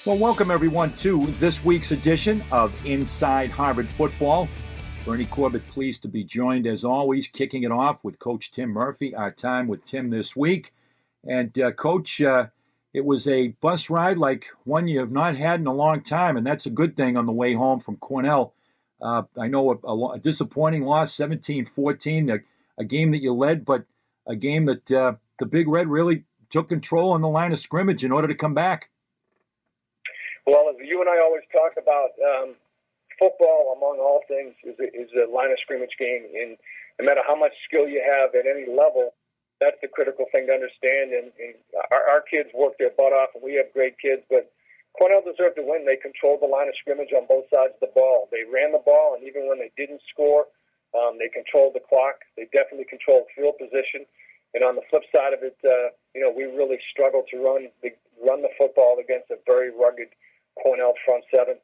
Well, welcome everyone to this week's edition of Inside Harvard Football. Bernie Corbett pleased to be joined as always, kicking it off with Coach Tim Murphy, our time with Tim this week. And Coach, it was a bus ride like one you have not had in a long time, and that's a good thing on the way home from Cornell. I know a disappointing loss, 17-14, a game that you led, but a game that the Big Red really took control on the line of scrimmage in order to come back. Well, as you and I always talk about, football, among all things, is a line of scrimmage game. And no matter how much skill you have at any level, that's the critical thing to understand. And our kids work their butt off, and we have great kids. But Cornell deserved to win. They controlled the line of scrimmage on both sides of the ball. They ran the ball, and even when they didn't score, they controlled the clock. They definitely controlled field position. And on the flip side of it, we really struggled to run the football against a very rugged Cornell front seven.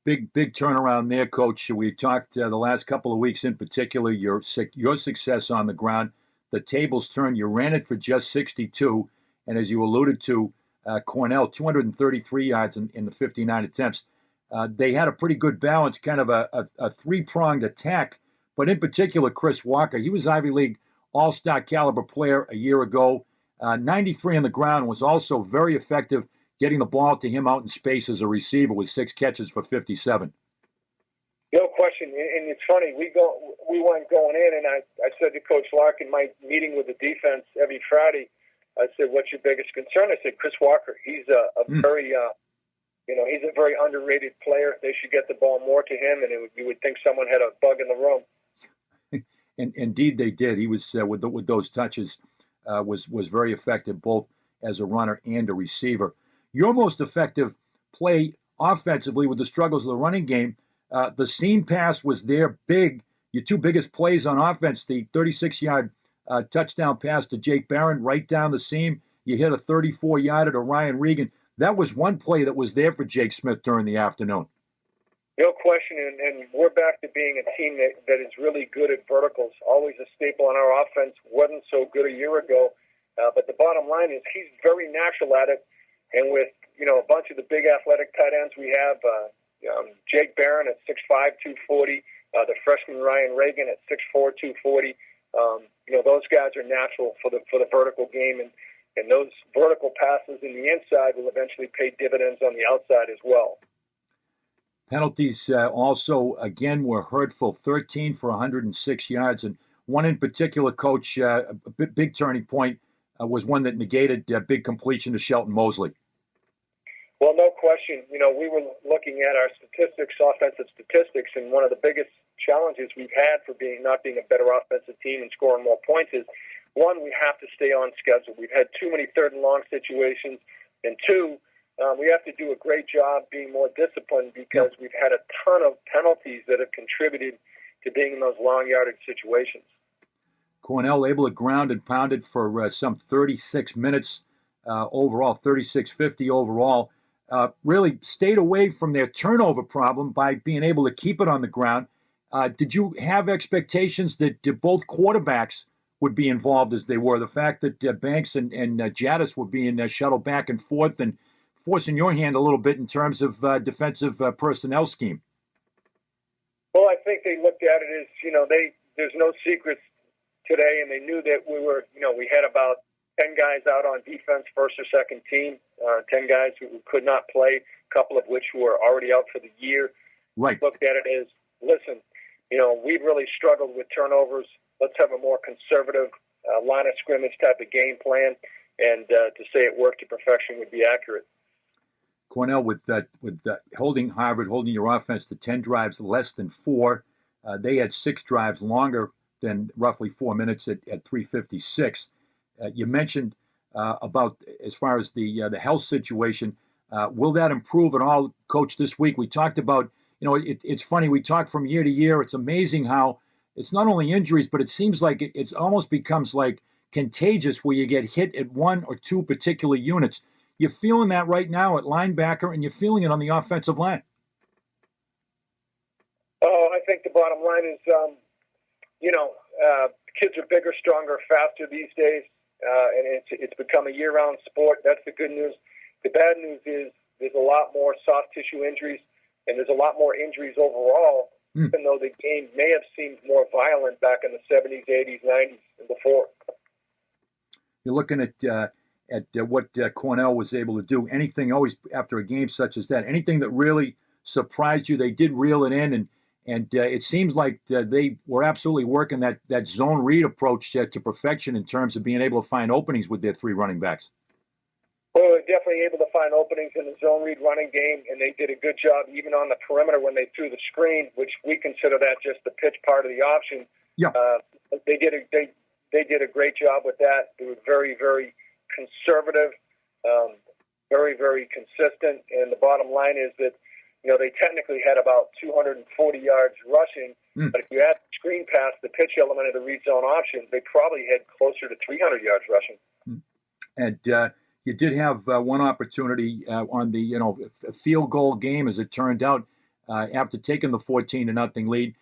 Big turnaround there, Coach. We talked the last couple of weeks in particular, your success on the ground. The tables turned. You ran it for just 62. And as you alluded to, Cornell, 233 yards in the 59 attempts. They had a pretty good balance, kind of a three-pronged attack. But in particular, Chris Walker, he was Ivy League all-star caliber player a year ago. 93 on the ground, was also very effective getting the ball to him out in space as a receiver with 6 catches for 57. No question. And it's funny, we weren't going in, and I said to Coach Larkin, my meeting with the defense every Friday, I said, what's your biggest concern? I said, Chris Walker. He's very, he's a very underrated player. They should get the ball more to him, and you would think someone had a bug in the room. And indeed they did. He was, with those touches, was very effective both as a runner and a receiver. Your most effective play offensively with the struggles of the running game, the seam pass was there big. Your two biggest plays on offense, the 36-yard touchdown pass to Jake Barron right down the seam. You hit a 34-yarder to Ryan Regan. That was one play that was there for Jake Smith during the afternoon. No question, and we're back to being a team that is really good at verticals. Always a staple on our offense. Wasn't so good a year ago. But the bottom line is he's very natural at it. And with, a bunch of the big athletic tight ends we have, Jake Barron at 6'5", 240, the freshman Ryan Reagan at 6'4", 240. Those guys are natural for the vertical game, and those vertical passes in the inside will eventually pay dividends on the outside as well. Penalties also, again, were hurtful, 13 for 106 yards. And one in particular, Coach, a big turning point, was one that negated a big completion to Shelton Mosley. Well, no question. We were looking at our offensive statistics, and one of the biggest challenges we've had for not being a better offensive team and scoring more points is, one, we have to stay on schedule. We've had too many third and long situations, and two, we have to do a great job being more disciplined because we've had a ton of penalties that have contributed to being in those long yardage situations. Cornell able to ground and pound it for some 36 minutes overall, 36-50 overall. Really stayed away from their turnover problem by being able to keep it on the ground. Did you have expectations that both quarterbacks would be involved as they were? The fact that Banks and Jadis were being shuttled back and forth and forcing your hand a little bit in terms of defensive personnel scheme? Well, I think they looked at it as, there's no secrets today, and they knew that we had about 10 guys out on defense, first or second team, 10 guys who could not play, a couple of which were already out for the year. Right. Looked at it as, listen, we've really struggled with turnovers. Let's have a more conservative line of scrimmage type of game plan, and to say it worked to perfection would be accurate. Cornell with holding your offense to 10 drives less than 4. They had 6 drives longer than roughly 4 minutes at 3:56. You mentioned about as far as the health situation. Will that improve at all, Coach, this week? We talked about, it's funny, we talk from year to year. It's amazing how it's not only injuries, but it seems like it almost becomes like contagious where you get hit at one or two particular units. You're feeling that right now at linebacker, and you're feeling it on the offensive line. Oh, I think the bottom line is, kids are bigger, stronger, faster these days, and it's become a year-round sport. That's the good news. The bad news is there's a lot more soft tissue injuries, and there's a lot more injuries overall, even though the game may have seemed more violent back in the 70s, 80s, 90s, and before. You're looking at what Cornell was able to do. Anything always after a game such as that, anything that really surprised you, they did reel it in, and it seems like they were absolutely working that zone read approach to perfection in terms of being able to find openings with their three running backs. Well, they're definitely able to find openings in the zone read running game, and they did a good job even on the perimeter when they threw the screen, which we consider that just the pitch part of the option. Yeah. They did a great job with that. They were very, very conservative, very, very consistent, and the bottom line is that they technically had about 240 yards rushing, but if you add the screen pass, the pitch element of the read zone option, they probably had closer to 300 yards rushing. And you did have one opportunity on the field goal game, as it turned out, after taking the 14-0 lead.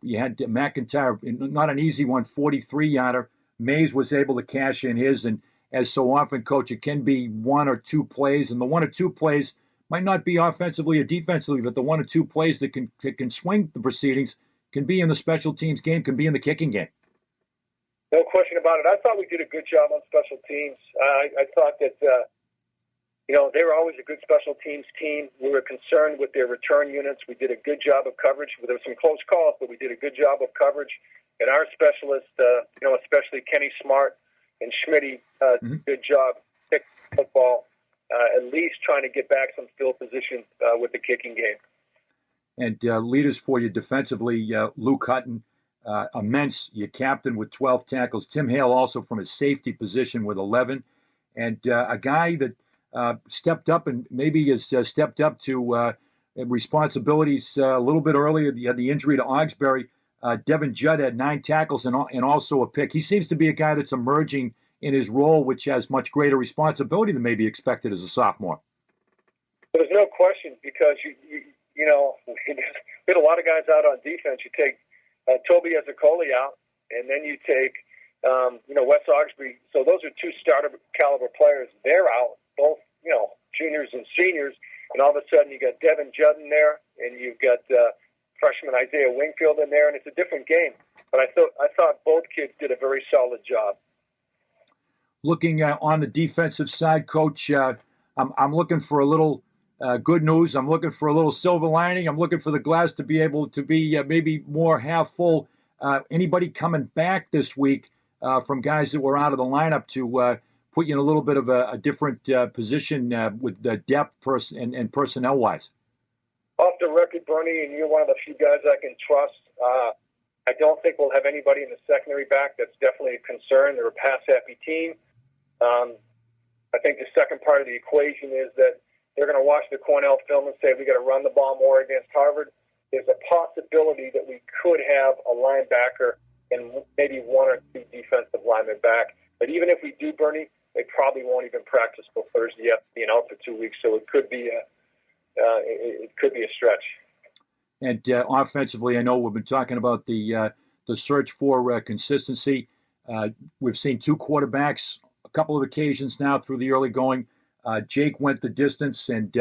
You had McIntyre, not an easy one, 43-yarder. Mays was able to cash in his, and as so often, Coach, it can be one or two plays, and the one or two plays might not be offensively or defensively, but the one or two plays that can swing the proceedings can be in the special teams game, can be in the kicking game. No question about it. I thought we did a good job on special teams. I thought that, they were always a good special teams team. We were concerned with their return units. We did a good job of coverage. There were some close calls, but we did a good job of coverage. And our specialists, especially Kenny Smart and Schmitty, good job kicking football, at least trying to get back some field position with the kicking game. And leaders for you defensively, Luke Hutton, immense. Your captain with 12 tackles. Tim Hale also from his safety position with 11. And a guy that stepped up and maybe has stepped up to responsibilities a little bit earlier. You had the injury to Augsbury. Devin Judd had 9 tackles and also a pick. He seems to be a guy that's emerging in his role, which has much greater responsibility than maybe expected as a sophomore. There's no question, because we had a lot of guys out on defense. You take Toby Ezekoli out, and then you take Wes Augsbury. So those are 2 starter caliber players. They're out, both juniors and seniors, and all of a sudden you got Devin Judd in there, and you've got freshman Isaiah Wingfield in there, and it's a different game. But I thought both kids did a very solid job. Looking on the defensive side, Coach, I'm looking for a little good news. I'm looking for a little silver lining. I'm looking for the glass to be able to be maybe more half full. Anybody coming back this week from guys that were out of the lineup to put you in a little bit of a different position with the depth and personnel-wise? Off the record, Bernie, and you're one of the few guys I can trust. I don't think we'll have anybody in the secondary back. That's definitely a concern. They're a pass-happy team. I think the second part of the equation is that they're going to watch the Cornell film and say we got to run the ball more against Harvard. There's a possibility that we could have a linebacker and maybe 1 or 2 defensive linemen back. But even if we do, Bernie, they probably won't even practice till Thursday after being out for 2 weeks. So it could be a stretch. And offensively, I know we've been talking about the search for consistency. We've seen 2 quarterbacks a couple of occasions now through the early going. Jake went the distance, and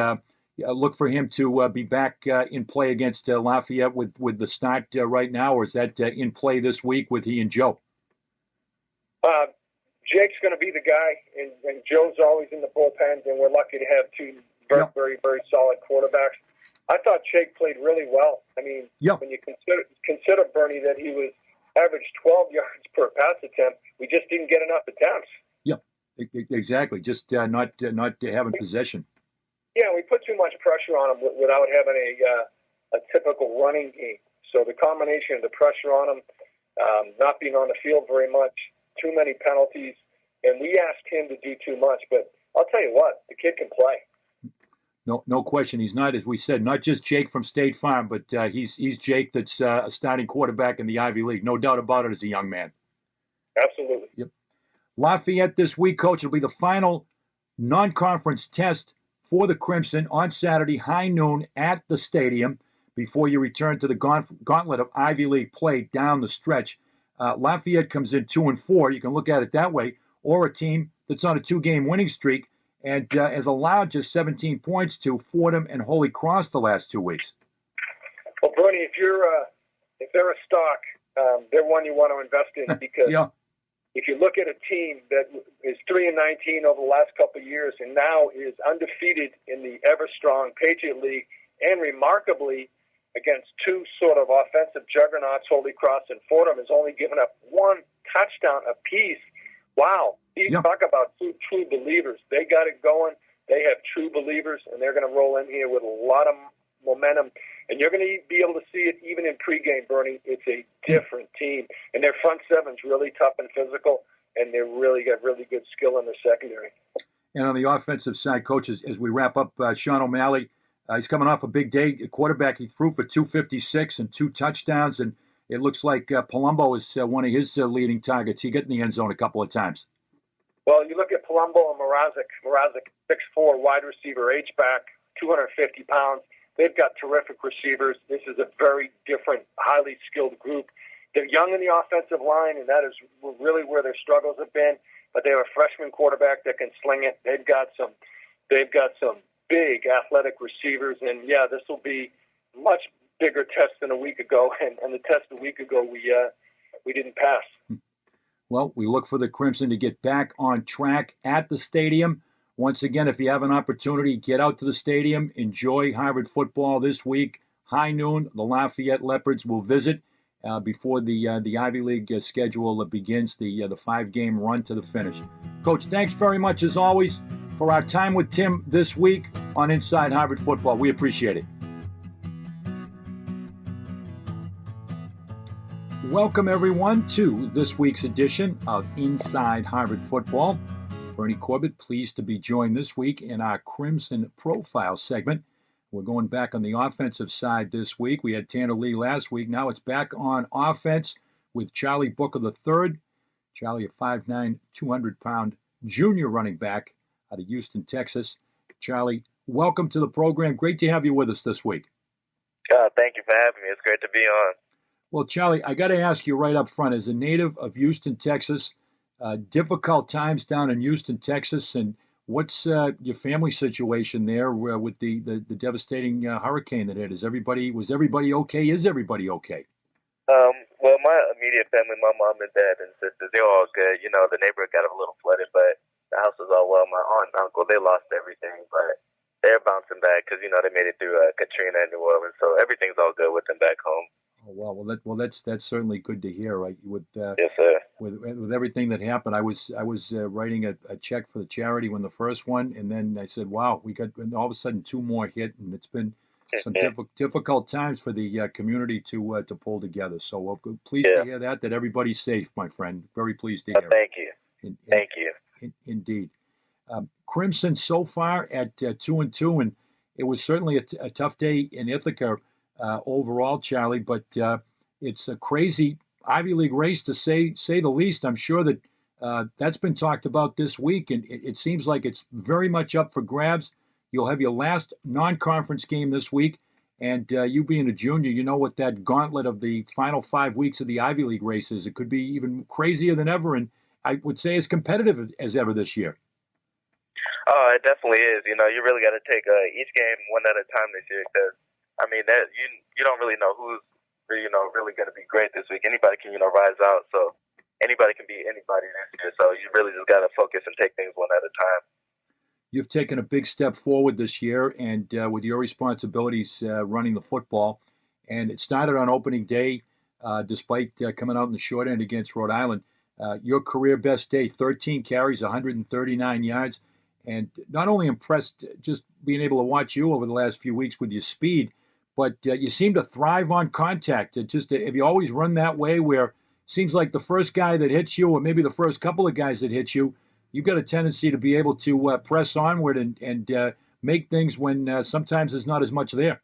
look for him to be back in play against Lafayette with the start right now, or is that in play this week with he and Joe? Jake's going to be the guy, and Joe's always in the bullpen, and we're lucky to have 2 very, very, very solid quarterbacks. I thought Jake played really well. I mean, when you consider, Bernie, that he was averaged 12 yards per pass attempt, we just didn't get enough attempts. Yep, exactly. Just not having possession. Yeah, we put too much pressure on him without having a typical running game. So the combination of the pressure on him, not being on the field very much, too many penalties, and we asked him to do too much. But I'll tell you what, the kid can play. No question. He's not, as we said, not just Jake from State Farm, but he's Jake that's a starting quarterback in the Ivy League. No doubt about it as a young man. Absolutely. Yep. Lafayette this week, Coach. It'll be the final non-conference test for the Crimson on Saturday, high noon at the stadium before you return to the gauntlet of Ivy League play down the stretch. Lafayette comes in 2-4. You can look at it that way. Or a team that's on a 2-game winning streak and has allowed just 17 points to Fordham and Holy Cross the last 2 weeks. Well, Bernie, if they're a stock, they're one you want to invest in because Yeah. if you look at a team that is 3-19 over the last couple of years and now is undefeated in the ever-strong Patriot League, and remarkably against two sort of offensive juggernauts, Holy Cross and Fordham, has only given up one touchdown apiece. Wow. You talk about true believers. They got it going. They have true believers, and they're going to roll in here with a lot of momentum. And you're going to be able to see it even in pregame, Bernie. It's a different team. And their front seven's really tough and physical, and they really got really good skill in their secondary. And on the offensive side, coaches, as we wrap up, Sean O'Malley, he's coming off a big day. Quarterback, he threw for 256 and 2 touchdowns, and it looks like Palumbo is one of his leading targets. He got in the end zone a couple of times. Well, you look at Palumbo and Mrazek. Mrazek, 6'4", wide receiver, H-back, 250 pounds. They've got terrific receivers. This is a very different, highly skilled group. They're young in the offensive line, and that is really where their struggles have been. But they have a freshman quarterback that can sling it. They've got some big athletic receivers, and yeah, this will be much bigger test than a week ago. And the test a week ago, we didn't pass. Well, we look for the Crimson to get back on track at the stadium. Once again, if you have an opportunity, get out to the stadium. Enjoy Harvard football this week. High noon, the Lafayette Leopards will visit before the Ivy League schedule begins, the 5-game run to the finish. Coach, thanks very much, as always, for our time with Tim this week on Inside Harvard Football. We appreciate it. Welcome, everyone, to this week's edition of Inside Harvard Football. Bernie Corbett, pleased to be joined this week in our Crimson Profile segment. We're going back on the offensive side this week. We had Tanner Lee last week. Now it's back on offense with Charlie Booker III. Charlie, a 5'9", 200-pound junior running back out of Houston, Texas. Charlie, welcome to the program. Great to have you with us this week. Thank you for having me. It's great to be on. Well, Charlie, I got to ask you right up front, as a native of Houston, Texas, difficult times down in Houston, Texas, and what's your family situation there with the devastating hurricane that hit? Was everybody okay? Is everybody okay? Well, my immediate family, my mom and dad and sisters, they're all good. You know, the neighborhood got a little flooded, but the house was all well. My aunt and uncle, they lost everything, but they're bouncing back because, you know, they made it through Katrina and New Orleans, so everything's all good with them back home. Oh, wow. Well, that's certainly good to hear. Right? Yes, sir. With everything that happened, I was writing a check for the charity when the first one, and then I said, "Wow, we got," and all of a sudden 2 more hit, and it's been some difficult times for the community to pull together. So pleased to hear that everybody's safe, my friend. Very pleased to hear. Thank you. Thank you. Indeed. Crimson so far at 2-2, and it was certainly a tough day in Ithaca overall, Charlie. But it's a crazy Ivy League race, to say the least. I'm sure that that's been talked about this week, and it seems like it's very much up for grabs. You'll have your last non-conference game this week, and you being a junior, you know what that gauntlet of the final 5 weeks of the Ivy League race is. It could be even crazier than ever, and I would say as competitive as ever this year. Oh, it definitely is. You know, you really got to take each game one at a time this year, because I mean, that you don't really know who's really going to be great this week. Anybody can rise out, so anybody can beat anybody this year. So you really just got to focus and take things one at a time. You've taken a big step forward this year, and with your responsibilities running the football, and it started on opening day, despite coming out in the short end against Rhode Island. Your career best day, 13 carries, 139 yards, and not only impressed just being able to watch you over the last few weeks with your speed, but you seem to thrive on contact. Have you always run that way, where it seems like the first guy that hits you, or maybe the first couple of guys that hit you, you've got a tendency to be able to press onward and make things when sometimes there's not as much there?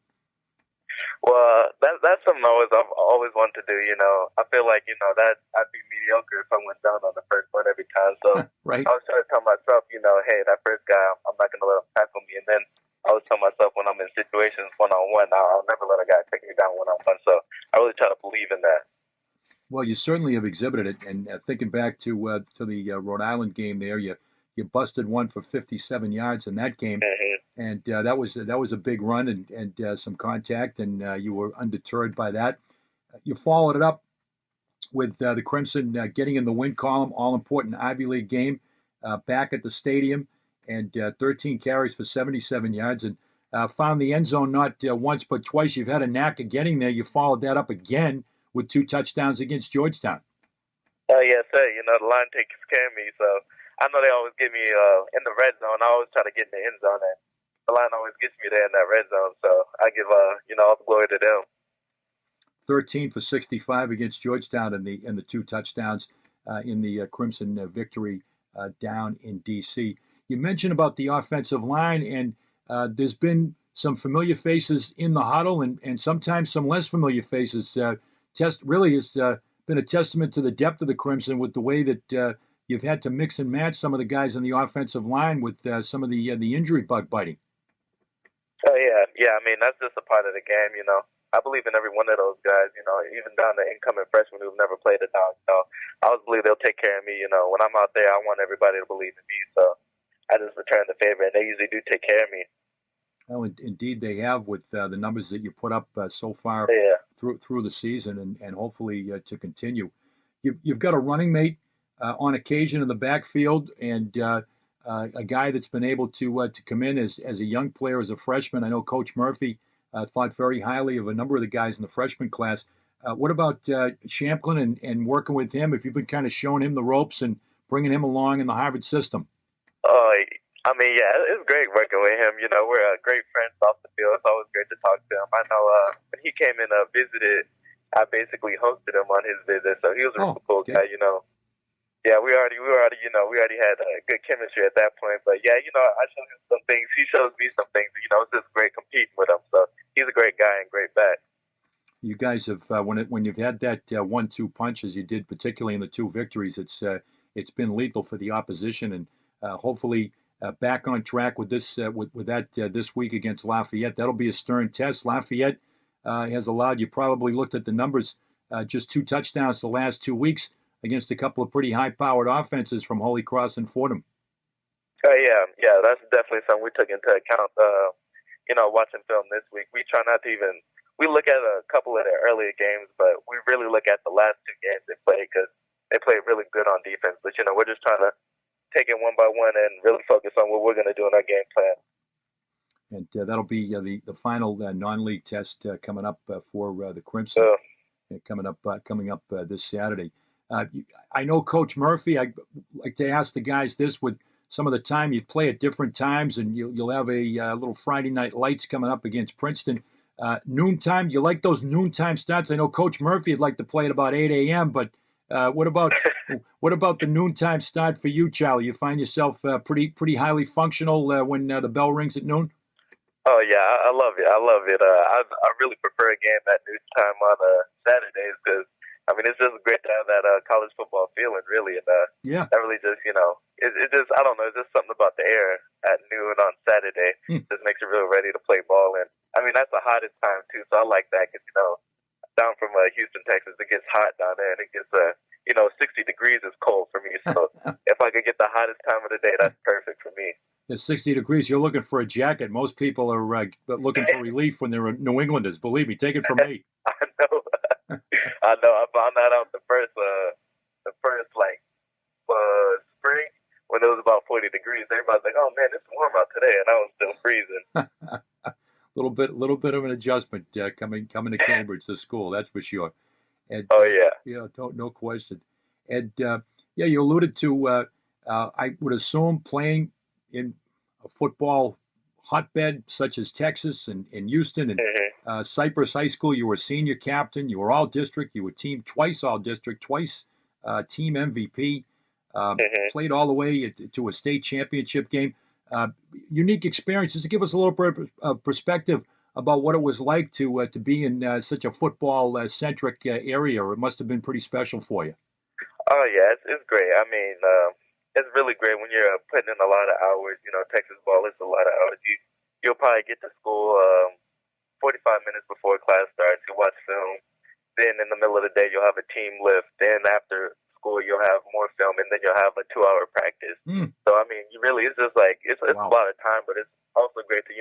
Well, that's something I've always wanted to do. You know, I feel like that I'd be mediocre if I went down on the first one every time. So right. I was trying to tell myself, hey, that first guy, I'm not going to let him tackle me. And then I was telling myself, when I'm in situations one-on-one, I'll never let a guy take me down one-on-one. So I really try to believe in that. Well, you certainly have exhibited it. And thinking back to the Rhode Island game there, you you busted one for 57 yards in that game, and that was a big run and some contact, and you were undeterred by that. You followed it up with the Crimson getting in the win column, all-important Ivy League game back at the stadium, and 13 carries for 77 yards, and found the end zone not once but twice. You've had a knack of getting there. You followed that up again with 2 touchdowns against Georgetown. Yes, sir. The line takes care of me, so I know they always get me in the red zone. I always try to get in the end zone, and the line always gets me there in that red zone, so I give all the glory to them. 13 for 65 against Georgetown and the 2 touchdowns in the Crimson victory down in D.C. You mentioned about the offensive line, and there's been some familiar faces in the huddle and sometimes some less familiar faces. Really has been a testament to the depth of the Crimson with the way that you've had to mix and match some of the guys on the offensive line with some of the injury bug biting. Oh, yeah. I mean, that's just a part of the game, I believe in every one of those guys, even down to incoming freshmen who've never played a down. I always believe they'll take care of me. When I'm out there, I want everybody to believe in me. So I just return the favor, and they usually do take care of me. Well, indeed they have with the numbers that you put up so far through the season, and hopefully to continue. You've got a running mate on occasion in the backfield, and a guy that's been able to come in as a young player, as a freshman. I know Coach Murphy thought very highly of a number of the guys in the freshman class. What about Champlin and working with him? If you've been kind of showing him the ropes and bringing him along in the Harvard system? I mean, yeah, it's great working with him. We're great friends off the field. It's always great to talk to him. I know when he came in and visited, I basically hosted him on his visit, so he was a really cool guy. Yeah, we already had good chemistry at that point. But yeah, I showed him some things. He shows me some things. It's just great competing with him. So he's a great guy and great back. You guys have when you've had that 1-2 punch as you did, particularly in the 2 victories, it's been lethal for the opposition, and hopefully back on track with this with that this week against Lafayette. That'll be a stern test. Lafayette has allowed, you probably looked at the numbers, just 2 touchdowns the last 2 weeks against a couple of pretty high-powered offenses from Holy Cross and Fordham. Yeah, that's definitely something we took into account. Watching film this week, we try not to even. We look at a couple of their earlier games, but we really look at the last 2 games they played because they played really good on defense. But we're just trying to take it one by one and really focus on what we're going to do in our game plan. And that'll be the final non-league test coming up for the Crimson. Coming up this Saturday. I know Coach Murphy. I like to ask the guys this: with some of the time you play at different times, and you'll have a little Friday night lights coming up against Princeton. Noontime. You like those noontime starts? I know Coach Murphy would like to play at about 8 a.m., but what about the noontime start for you, Charlie? You find yourself pretty highly functional when the bell rings at noon? Oh yeah, I love it. I really prefer a game at noontime on Saturdays because it's just great to have that college football feeling, really, and that really just it just I don't know, it's just something about the air at noon on Saturday just makes you really ready to play ball, and that's the hottest time too, so I like that because down from Houston, Texas, it gets hot down there, and it gets 60 degrees is cold for me. So if I could get the hottest time of the day, that's perfect for me. It's 60 degrees. You're looking for a jacket. Most people are looking for relief when they're New Englanders. Believe me, take it from me. I know. I found that out the first spring when it was about 40 degrees. Everybody's like, "Oh man, it's warm out today," and I was still freezing. little bit of an adjustment coming to Cambridge, the school, that's for sure. And, no question. And you alluded to I would assume playing in a football hotbed such as Texas and Houston and Cypress High School. You were senior captain. You were all district. You were twice all district, twice team MVP. Played all the way to a state championship game. Unique experiences. To give us a little perspective about what it was like to be in such a football-centric area. It must have been pretty special for you. Oh, yeah, it's great. It's really great when you're putting in a lot of hours. Texas ball is a lot of hours. You'll probably get to school 45 minutes before class starts. You watch film. Then in the middle of the day, you'll have a team lift. Then after school, you'll have more film, and then you'll have a 2-hour practice. So, I mean, you really, it's just like, it's wow. A lot of time, but it's also great to,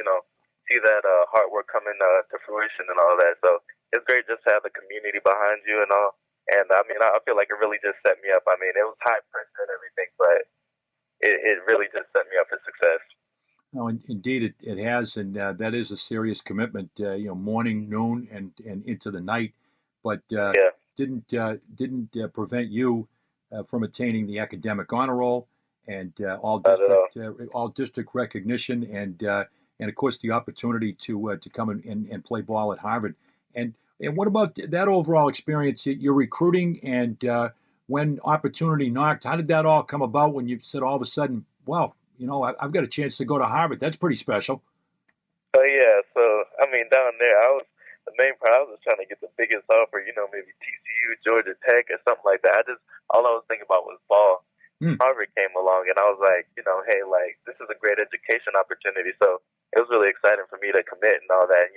see that hard work coming to fruition and all that. So it's great just to have the community behind you and all. And, I mean, I feel like it really just set me up. I mean, it was high pressure and everything, but it really just set me up for success. No, indeed, it has, and that is a serious commitment. Morning, noon, and into the night, but didn't prevent you from attaining the academic honor roll and all district recognition, and of course the opportunity to come and play ball at Harvard. And what about that overall experience? Your recruiting and when opportunity knocked, how did that all come about? When you said all of a sudden, "Wow, I've got a chance to go to Harvard." That's pretty special. Oh yeah, so I mean, down there, the main part. I was just trying to get the biggest offer, maybe TCU, Georgia Tech, or something like that. All I was thinking about was ball. Harvard came along, and I was like, hey, like this is a great education opportunity. So it was really exciting for me to commit and all that.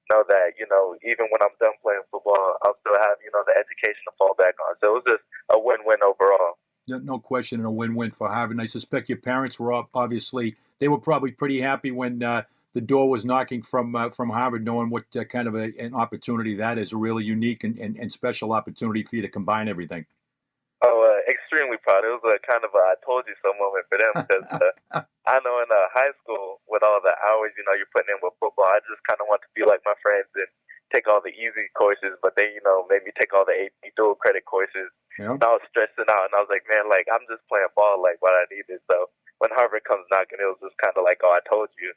Know that even when I'm done playing football, I'll still have the education to fall back on. So it was just a win-win overall. No question, and a win-win for Harvard. And I suspect your parents were obviously, they were probably pretty happy when the door was knocking from Harvard, knowing what kind of an opportunity that is, a really unique and special opportunity for you to combine everything. Oh, extremely proud. It was a kind of a I told you so moment for them because I know in high school with all the hours, you're putting in with football, I just kind of want to be like my friends and take all the easy courses, but they, maybe take all the AP dual credit courses. Yeah. And I was stressing out, and I was like, man, like, I'm just playing ball, like, what I needed. So when Harvard comes knocking, it was just kind of like, oh, I told you.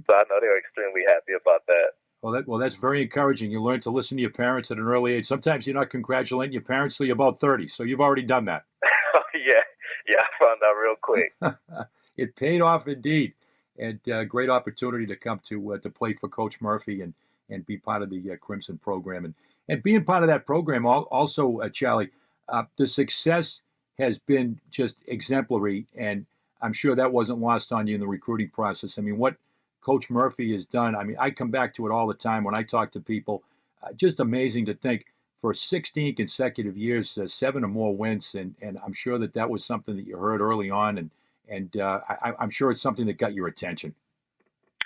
So I know they were extremely happy about that. Well, that's very encouraging. You learn to listen to your parents at an early age. Sometimes you're not congratulating your parents till you're about 30, so you've already done that. Yeah, I found out real quick. It paid off indeed, and great opportunity to come to play for Coach Murphy and be part of the Crimson program. And being part of that program also, Charlie, the success has been just exemplary, and I'm sure that wasn't lost on you in the recruiting process. I mean, what Coach Murphy has done, I mean, I come back to it all the time when I talk to people. Just amazing to think for 16 consecutive years, 7 or more wins, and I'm sure that was something that you heard early on, and I'm sure it's something that got your attention.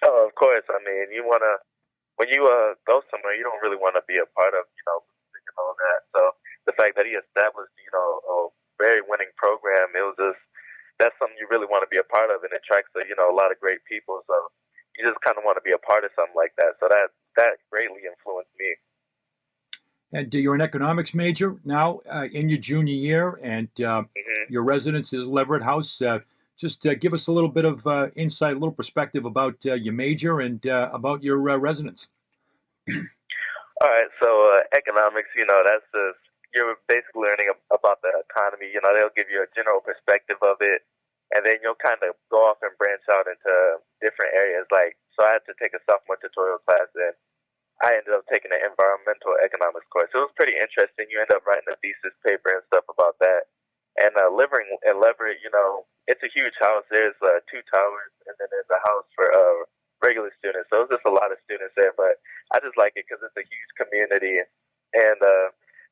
Oh, of course. I mean, when you go somewhere, you don't really want to be a part of, all that. So the fact that he established, a very winning program, that's something you really want to be a part of, and it attracts, a lot of great people. So you just kind of want to be a part of something like that. So that greatly influenced me. And you're an economics major now in your junior year, and your residence is Leverett House. Just give us a little bit of insight, a little perspective about your major and about your residence. All right, so economics, that's just, you're basically learning about the economy. They'll give you a general perspective of it, and then you'll kind of go off and branch out into different areas. Like, so I had to take a sophomore tutorial class, and I ended up taking an environmental economics course. It was pretty interesting. You end up writing a thesis paper and stuff about that. And living in Leverett, it's a huge house. There's 2 towers, and then there's a house for regular students. So it's just a lot of students there. But I just like it because it's a huge community, and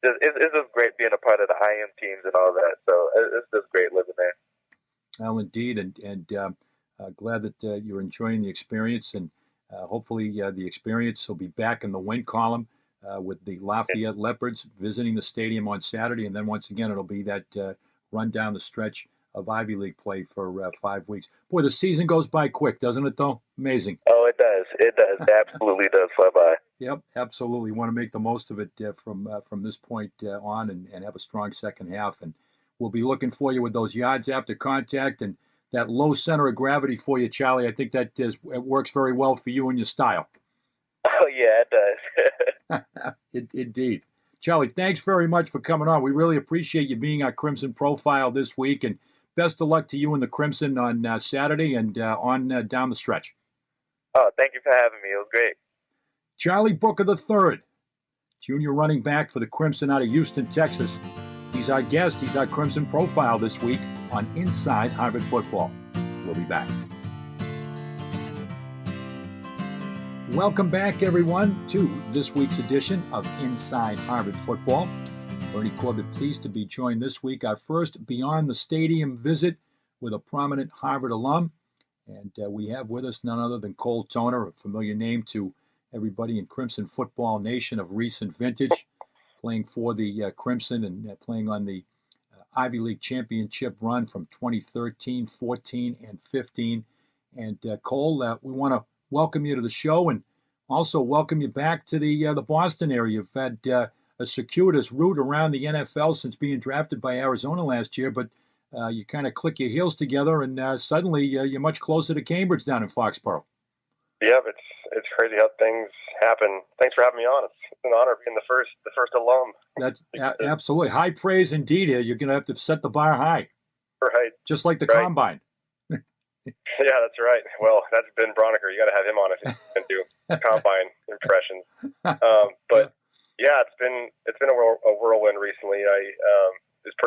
it's just great being a part of the IM teams and all that. So it's just great living there. Well, indeed, and glad that you're enjoying the experience, and hopefully the experience will be back in the win column with the Lafayette Leopards visiting the stadium on Saturday, and then once again it'll be that run down the stretch of Ivy League play for 5 weeks. Boy, the season goes by quick, doesn't it, though? Amazing. Oh, it does. It does. It absolutely does fly by. Yep, absolutely. Want to make the most of it from this point on and have a strong second half. And we'll be looking for you with those yards after contact and that low center of gravity for you, Charlie. I think that it works very well for you and your style. Oh, yeah, it does. Indeed. Charlie, thanks very much for coming on. We really appreciate you being our Crimson profile this week, and best of luck to you and the Crimson on Saturday and on down the stretch. Oh, thank you for having me. It was great. Charlie Booker III, junior running back for the Crimson out of Houston, Texas. He's our guest. He's our Crimson profile this week on Inside Harvard Football. We'll be back. Welcome back, everyone, to this week's edition of Inside Harvard Football. Bernie Corbett pleased to be joined this week, our first Beyond the Stadium visit with a prominent Harvard alum. And we have with us none other than Cole Toner, a familiar name to everybody in Crimson football nation of recent vintage, playing for the Crimson and playing on the Ivy League championship run from 2013, 14, and 15. And Cole, we want to welcome you to the show and also welcome you back to the Boston area. You've had a circuitous route around the NFL since being drafted by Arizona last year, but you kind of click your heels together and suddenly you're much closer to Cambridge down in Foxborough. Yeah, it's crazy how things happen. Thanks for having me on. It's an honor being the first alum. That's absolutely high praise indeed. Here, you're going to have to set the bar high, right? Just like the Combine. Yeah, that's right. Well, that's Ben Broniker. You got to have him on if you can do Combine impressions. But yeah, it's been a whirlwind recently. It was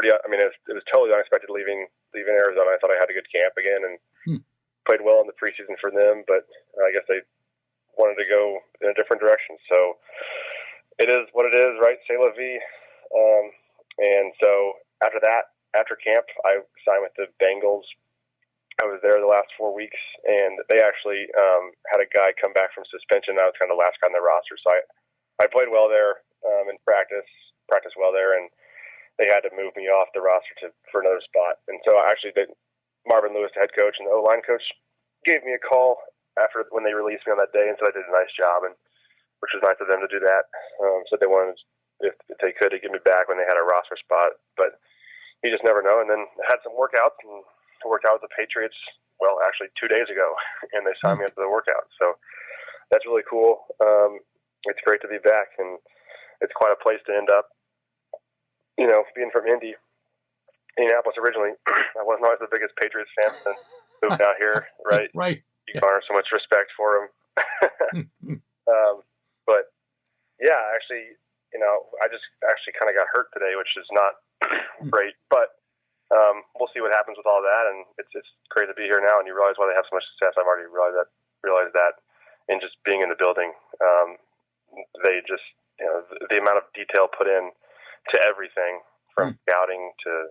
totally unexpected leaving Arizona. I thought I had a good camp again and played well in the preseason for them, but I guess they wanted to go in a different direction. So it is what it is, right? C'est la vie. And so after camp, I signed with the Bengals. I was there the last 4 weeks, and they actually had a guy come back from suspension. I was kind of the last guy on their roster, so I played well there in practiced well there, and they had to move me off the roster for another spot. And so actually, Marvin Lewis, the head coach, and the O-line coach gave me a call after when they released me on that day, and so I did a nice job, and which was nice of them to do that. So they wanted, if they could, to get me back when they had a roster spot, but you just never know. And then I had some workouts and worked out with the Patriots, well, actually 2 days ago, and they signed me up for the workout. So that's really cool. It's great to be back, and it's quite a place to end up. You know, being from Indianapolis originally, I wasn't always the biggest Patriots fan, and moved out here, right? Right. You garner so much respect for them. But yeah, actually, I just actually kind of got hurt today, which is not great, but we'll see what happens with all that, and it's great to be here now. And you realize why they have so much success. I've already realized that, in just being in the building. They just, the amount of detail put in to everything, from scouting to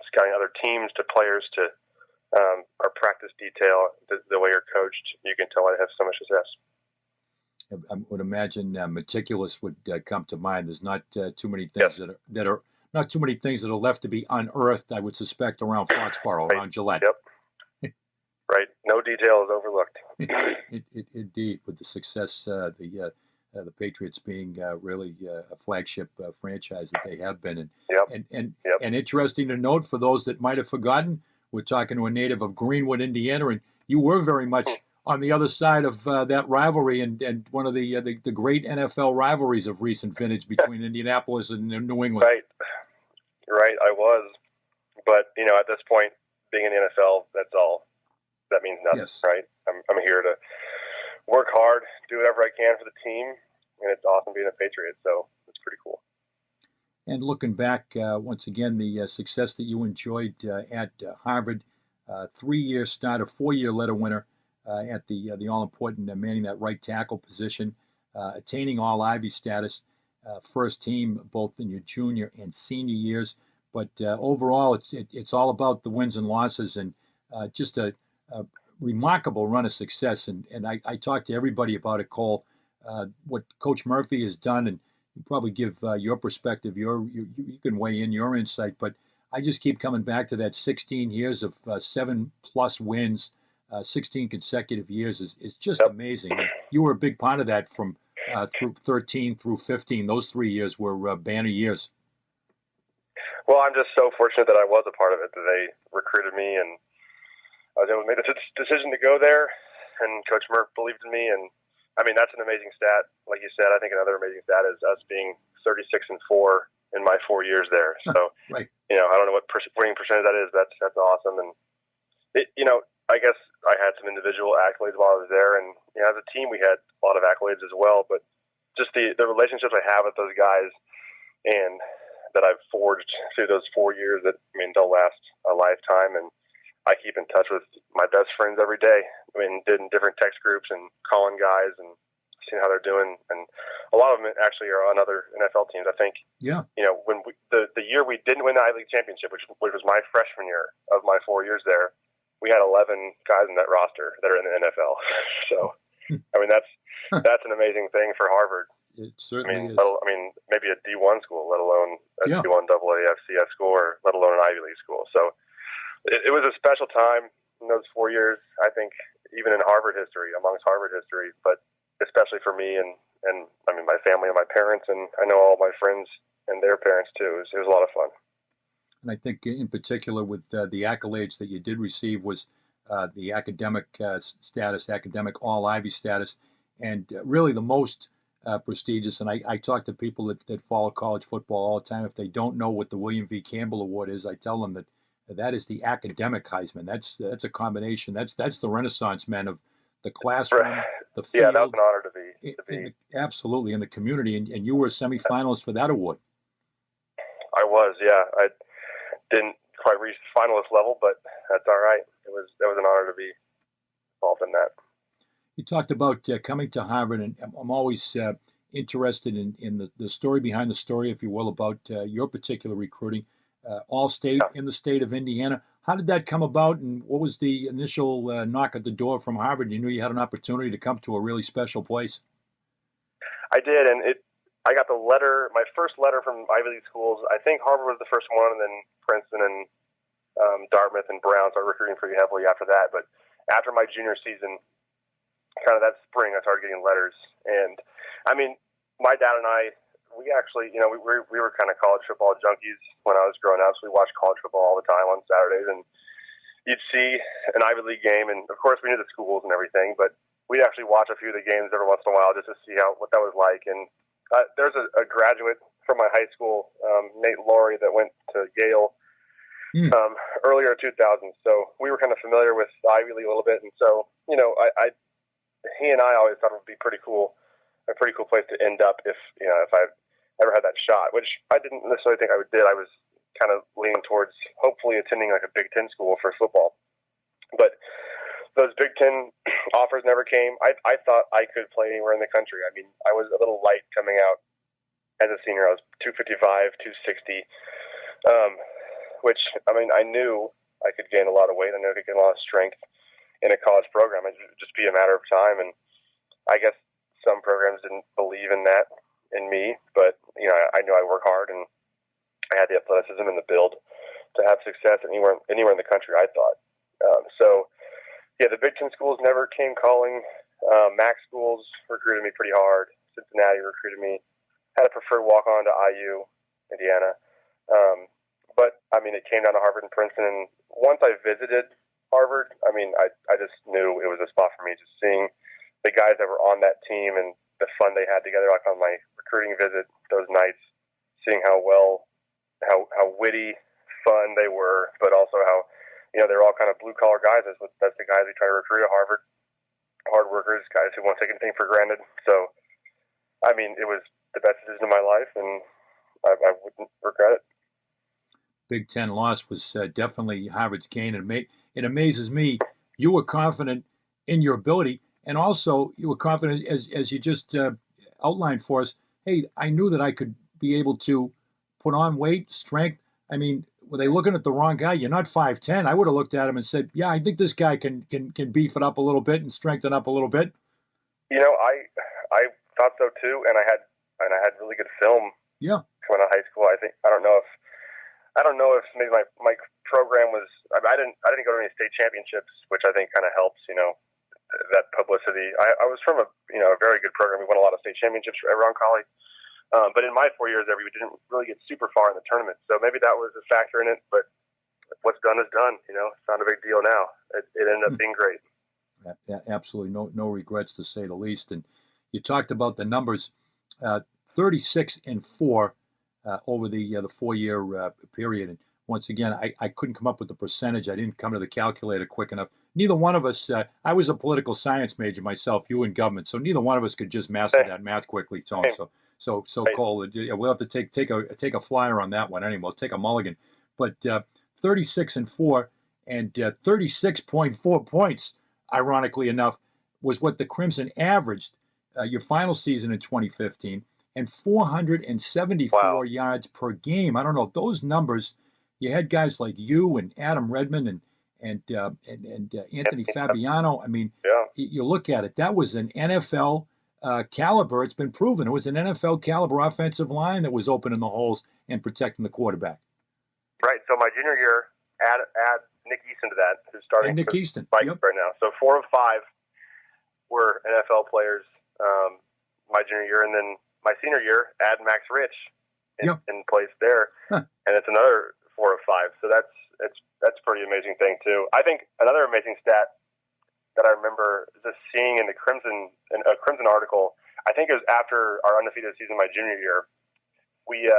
scouting other teams to players to our practice detail, the way you're coached, you can tell I have so much success. I would imagine meticulous would come to mind. There's not too many things that are not too many things that are left to be unearthed, I would suspect, around Foxborough, around Gillette. Yep. Right. No detail is overlooked. Indeed, with the success, the Patriots being really a flagship franchise that they have been. And interesting to note, for those that might have forgotten, we're talking to a native of Greenwood, Indiana, and you were very much on the other side of that rivalry and one of the great NFL rivalries of recent vintage between Indianapolis and New England. Right, I was. But, at this point, being in the NFL, that's all. That means nothing, right? I'm here to work hard, do whatever I can for the team, and it's awesome being a Patriot, so it's pretty cool. And looking back, once again, the success that you enjoyed at Harvard, 3-year start, a 4-year letter winner at the all-important manning that right tackle position, attaining All-Ivy status, first team both in your junior and senior years. But overall, it's all about the wins and losses, and just a remarkable run of success. And I talk to everybody about it, Cole, what Coach Murphy has done, and you probably give your perspective, you can weigh in your insight, but I just keep coming back to that 16 years of 7+ wins, 16 consecutive years is just amazing. You were a big part of that from through 13 through 15. Those 3 years were banner years. Well, I'm just so fortunate that I was a part of it, that they recruited me, and I was able to make the decision to go there, and Coach Murph believed in me. And I mean, that's an amazing stat. Like you said, I think another amazing stat is us being 36-4 in my 4 years there. So, right. I don't know what winning percentage that is. That's awesome. And I guess I had some individual accolades while I was there, and as a team we had a lot of accolades as well. But just the relationships I have with those guys, and that I've forged through those 4 years, that they'll last a lifetime. And I keep in touch with my best friends every day. Did in different text groups and calling guys and seeing how they're doing, and a lot of them actually are on other NFL teams. I think, Yeah. When the year we didn't win the Ivy League championship, which was my freshman year of my 4 years there, we had 11 guys in that roster that are in the NFL. So, I mean, that's an amazing thing for Harvard. It certainly is. I mean, maybe a D1 school, let alone a D1 AA FCS school, or let alone an Ivy League school. So it was a special time in those 4 years, I think, even in Harvard history, amongst Harvard history, but especially for me and I mean, my family and my parents, and I know all my friends and their parents too. It was a lot of fun. And I think in particular with the accolades that you did receive was the academic status, academic all-Ivy status, and really the most prestigious. And I talk to people that follow college football all the time. If they don't know what the William V. Campbell Award is, I tell them that is the academic Heisman. That's a combination. That's the Renaissance men of the classroom, right. The field. Yeah, that was an honor to be. Absolutely, in the community. And you were a semifinalist for that award. I was, yeah. I didn't quite reach the finalist level, but that's all right. It was an honor to be involved in that. You talked about coming to Harvard, and I'm always interested in the story behind the story, if you will, about your particular recruiting. All-state in the state of Indiana. How did that come about, and what was the initial knock at the door from Harvard? You knew you had an opportunity to come to a really special place. I did, and I got the letter, my first letter from Ivy League schools. I think Harvard was the first one, and then Princeton and Dartmouth and Brown started recruiting pretty heavily after that. But after my junior season, kind of that spring, I started getting letters. And, I mean, my dad and I, we actually, we were kind of college football junkies when I was growing up, so we watched college football all the time on Saturdays, and you'd see an Ivy League game, and of course we knew the schools and everything, but we'd actually watch a few of the games every once in a while just to see what that was like. And there's a graduate from my high school, Nate Laurie, that went to Yale earlier in 2000, so we were kind of familiar with the Ivy League a little bit, and so, he and I always thought it would be a pretty cool place to end up if I ever had that shot, which I didn't necessarily think I did. I was kind of leaning towards hopefully attending like a Big Ten school for football. But those Big Ten offers never came. I thought I could play anywhere in the country. I mean, I was a little light coming out as a senior. I was 255, 260, which, I mean, I knew I could gain a lot of weight. I knew I could gain a lot of strength in a college program. It would just be a matter of time. And I guess some programs didn't believe in that in me, but I knew I'd work hard, and I had the athleticism and the build to have success anywhere in the country, I thought. The Big Ten schools never came calling. MAC schools recruited me pretty hard. Cincinnati recruited me. Had a preferred walk-on to IU, Indiana. But I mean, it came down to Harvard and Princeton, and once I visited Harvard, I mean, I just knew it was a spot for me. Just seeing the guys that were on that team and the fun they had together, like on my recruiting visit, those nights, seeing how witty, fun they were, but also how, they're all kind of blue collar guys. That's the guys we try to recruit at Harvard. Hard workers, guys who won't take anything for granted. So, I mean, it was the best decision of my life, and I wouldn't regret it. Big Ten loss was definitely Harvard's gain. It amazes me. You were confident in your ability, and also you were confident, as you just outlined for us. Hey, I knew that I could be able to put on weight, strength. I mean, were they looking at the wrong guy? You're not 5'10". I would have looked at him and said, yeah, I think this guy can beef it up a little bit and strengthen up a little bit. I thought so too, and I had really good film. Yeah. Coming out of high school, I don't know if maybe my program was. I didn't go to any state championships, which I think kind of helps. That publicity. I was from a very good program. We won a lot of state championships for Everon College. But in my 4 years there, we didn't really get super far in the tournament. So maybe that was a factor in it. But what's done is done. It's not a big deal now. It ended up being great. Yeah, absolutely. No regrets, to say the least. And you talked about the numbers, 36-4 over the 4-year period. And once again, I couldn't come up with the percentage. I didn't come to the calculator quick enough. Neither one of us, I was a political science major myself, you in government, so neither one of us could just master that math quickly, Tom. So Cole, we'll have to take a flyer on that one anyway. We'll take a mulligan. But 36-4 and 36.4 points, ironically enough, was what the Crimson averaged your final season in 2015, and 474 yards per game. I don't know those numbers. You had guys like you and Adam Redmond and Anthony Fabiano. I mean, you look at it. That was an NFL caliber. It's been proven. It was an NFL caliber offensive line that was opening the holes and protecting the quarterback. Right. So my junior year, add Nick Easton to that, who's starting Nick Easton right now. So 4 of 5 were NFL players my junior year, and then my senior year, add Max Rich in place there, and it's another 4 of 5. So that's a pretty amazing thing too. I think another amazing stat that I remember just seeing in a Crimson article. I think it was after our undefeated season my junior year. We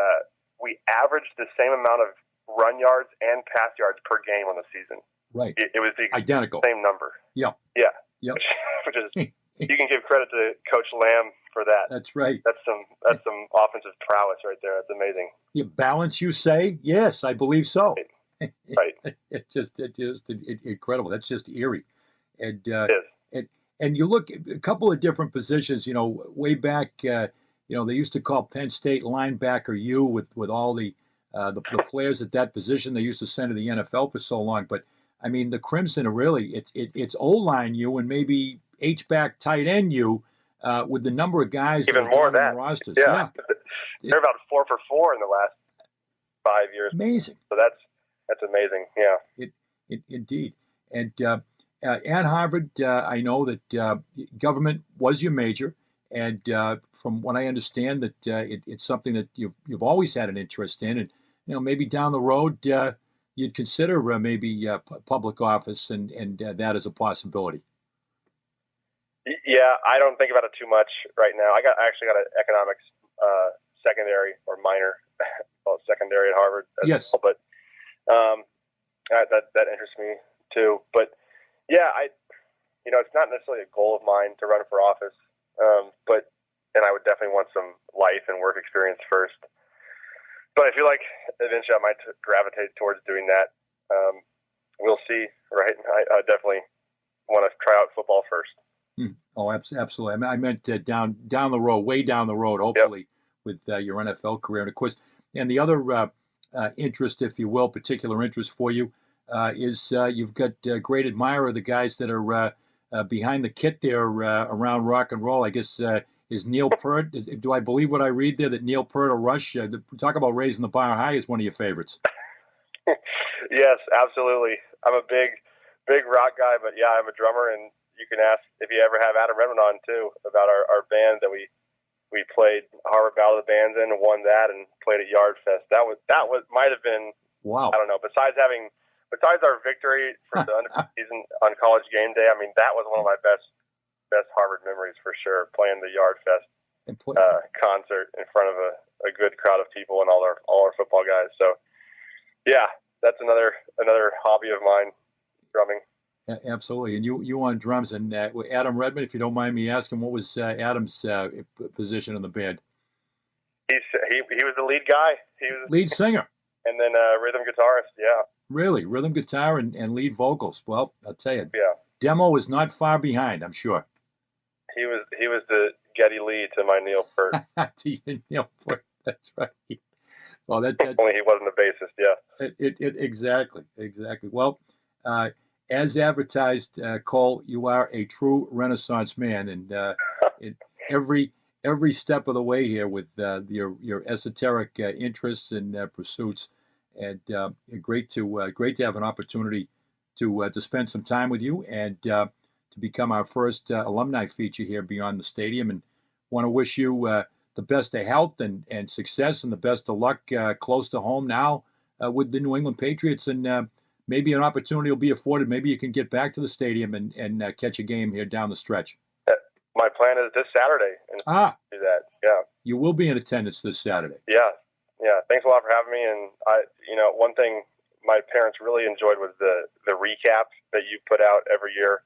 averaged the same amount of run yards and pass yards per game on the season. Right. It was the identical same number. Yeah. Which is you can give credit to Coach Lamb for that. That's right. That's some offensive prowess right there. That's amazing. Balance, you say? Yes, I believe so. Right. It's just incredible. That's just eerie. And it is. And you look at a couple of different positions. Way back, they used to call Penn State linebacker U with all the players at that position. They used to send to the NFL for so long. But I mean, the Crimson are really it's O-line U and maybe H-back tight end U with the number of guys even more on that the rosters. Yeah. They're about 4 for 4 in the last 5 years. Amazing. So that's amazing. Yeah. Indeed. And at Harvard, I know that government was your major, and from what I understand, that it's something that you've always had an interest in, and maybe down the road you'd consider maybe public office and that as a possibility. Yeah, I don't think about it too much right now. I actually got an economics secondary or minor, well, secondary at Harvard. Yes, well, but that interests me too. But yeah, it's not necessarily a goal of mine to run for office, and I would definitely want some life and work experience first. But I feel like eventually I might gravitate towards doing that. We'll see, right? I definitely want to try out football first. Oh, absolutely. I meant down the road, way down the road, hopefully, with your NFL career. And, of course, and the other interest, if you will, particular interest for you, is you've got great admirer of the guys that are behind the kit there around rock and roll. I guess is Neil Peart. Do I believe what I read there, that Neil Peart or Rush, talk about raising the bar high, is one of your favorites? Yes, absolutely. I'm a big rock guy, but yeah, I'm a drummer, and you can ask if you ever have Adam Redmond on too about our band that we played Harvard Battle of the Bands in and won that, and played at Yard Fest. That might have been, wow. I don't know. Besides our victory for the undefeated season on College Game Day, I mean, that was one of my best Harvard memories for sure. Playing the Yard Fest concert in front of a good crowd of people and all our football guys. So yeah, that's another hobby of mine, drumming. Absolutely. And you on drums, and Adam Redmond, if you don't mind me asking, what was Adam's position in the band? He was the lead guy. He was lead singer. And then rhythm guitarist, yeah. Really? Rhythm guitar and lead vocals. Well, I'll tell you. Yeah. Demo is not far behind, I'm sure. He was the Geddy Lee to my Neil Peart. To your Neil Peart. That's right. Well, that only he wasn't a bassist, yeah. Exactly. Well, as advertised, Cole, you are a true Renaissance man, and every step of the way here with your esoteric interests and pursuits, and great to have an opportunity to spend some time with you and to become our first alumni feature here Beyond the Stadium, and want to wish you the best of health and success and the best of luck close to home now with the New England Patriots, and maybe an opportunity will be afforded. Maybe you can get back to the stadium and catch a game here down the stretch. My plan is this Saturday. And do that. Yeah. You will be in attendance this Saturday. Yeah. Thanks a lot for having me. And one thing my parents really enjoyed was the recap that you put out every year,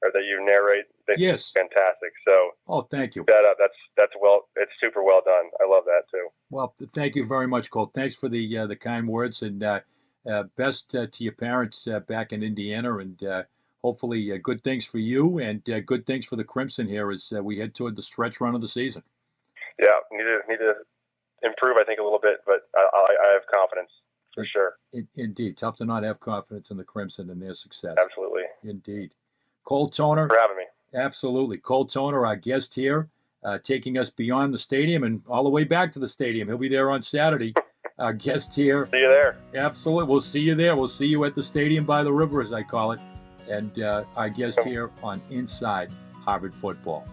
or that you narrate. Yes. Fantastic. So. Oh, thank you. That's it's super well done. I love that too. Well, thank you very much, Cole. Thanks for the kind words, and best to your parents back in Indiana, and hopefully good things for you and good things for the Crimson here as we head toward the stretch run of the season. Yeah, need to improve, I think, a little bit, but I have confidence for sure. Indeed. Tough to not have confidence in the Crimson and their success. Absolutely. Indeed. Cole Toner. For having me. Absolutely. Cole Toner, our guest here, taking us beyond the stadium and all the way back to the stadium. He'll be there on Saturday. Our guest here. See you there. Absolutely. We'll see you there. We'll see you at the stadium by the river, as I call it. And our guest here on Inside Harvard Football.